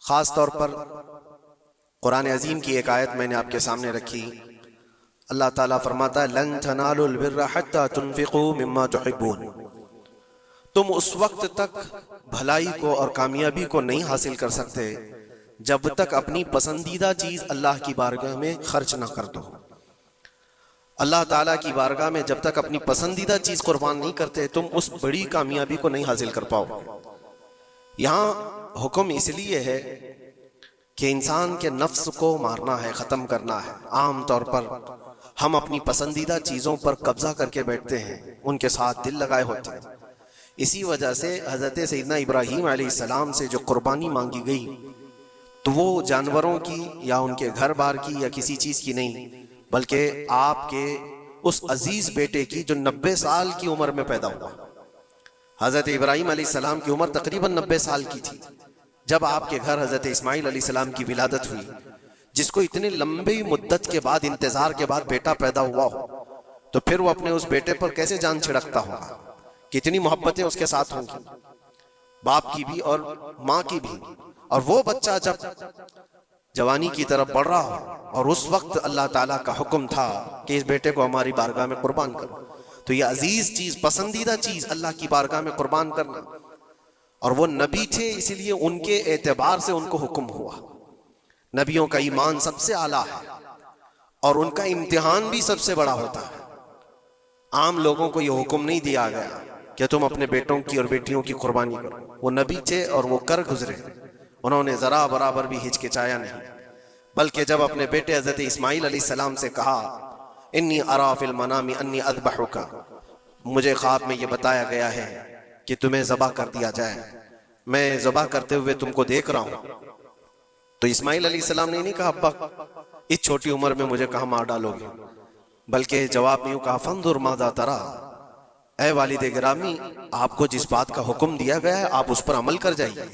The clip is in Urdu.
خاص طور پر قرآن عظیم کی ایک آیت میں نے آپ کے سامنے رکھی۔ اللہ تعالیٰ فرماتا ہے لن تنالوا البر حتى تنفقوا مما تحبون، تم اس وقت تک بھلائی کو اور کامیابی کو نہیں حاصل کر سکتے جب تک اپنی پسندیدہ چیز اللہ کی بارگاہ میں خرچ نہ کر دو۔ اللہ تعالیٰ کی بارگاہ میں جب تک اپنی پسندیدہ چیز قربان نہیں کرتے تم اس بڑی کامیابی کو نہیں حاصل کر پاؤ۔ یہاں حکم اس لیے ہے کہ انسان کے نفس کو مارنا ہے، ختم کرنا ہے۔ عام طور پر ہم اپنی پسندیدہ چیزوں پر قبضہ کر کے بیٹھتے ہیں، ان کے ساتھ دل لگائے ہوتے ہیں۔ اسی وجہ سے حضرت سیدنا ابراہیم علیہ السلام سے جو قربانی مانگی گئی تو وہ جانوروں کی یا ان کے گھر بار کی یا کسی چیز کی نہیں، بلکہ آپ کے اس عزیز بیٹے کی جو 90 سال کی عمر میں پیدا ہوا۔ حضرت ابراہیم علیہ السلام کی عمر تقریباً 90 سال کی تھی جب آپ کے گھر حضرت اسماعیل علیہ السلام کی ولادت ہوئی، جس کو اتنی لمبی مدت کے بعد، انتظار کے بعد بیٹا پیدا ہوا ہو تو پھر وہ اپنے اس بیٹے پر کیسے جان چھڑکتا ہوگا، کتنی محبتیں اس کے ساتھ ہوں گی، باپ کی بھی اور ماں کی بھی۔ اور وہ بچہ جب جوانی کی طرف بڑھ رہا ہو اور اس وقت اللہ تعالیٰ کا حکم تھا کہ اس بیٹے کو ہماری بارگاہ میں قربان کرو، تو یہ عزیز چیز، پسندیدہ چیز اللہ کی بارگاہ میں قربان کرنا، اور وہ نبی تھے اسی لیے ان کے اعتبار سے ان کو حکم ہوا۔ نبیوں کا ایمان سب سے اعلیٰ ہے اور ان کا امتحان بھی سب سے بڑا ہوتا ہے۔ عام لوگوں کو یہ حکم نہیں دیا گیا کہ تم اپنے بیٹوں کی اور بیٹیوں کی قربانی کرو۔ وہ نبی تھے اور وہ کر گزرے، انہوں نے ذرا برابر بھی ہچکچایا نہیں، بلکہ جب اپنے بیٹے حضرت اسماعیل علیہ السلام سے کہا انی ارا فی المنام انی اذبحک، مجھے خواب میں یہ بتایا گیا ہے کہ تمہیں ذبح کر دیا جائے، میں ذبح کرتے ہوئے تم کو دیکھ رہا ہوں، تو اسماعیل علیہ السلام نے نہیں کہا ابا اس چھوٹی عمر میں مجھے کہاں مار ڈالو گے، بلکہ جواب میں یوں کہا فانظر ماذا ترى، اے والد گرامی آپ کو جس بات کا حکم دیا گیا ہے آپ اس پر عمل کر جائیے۔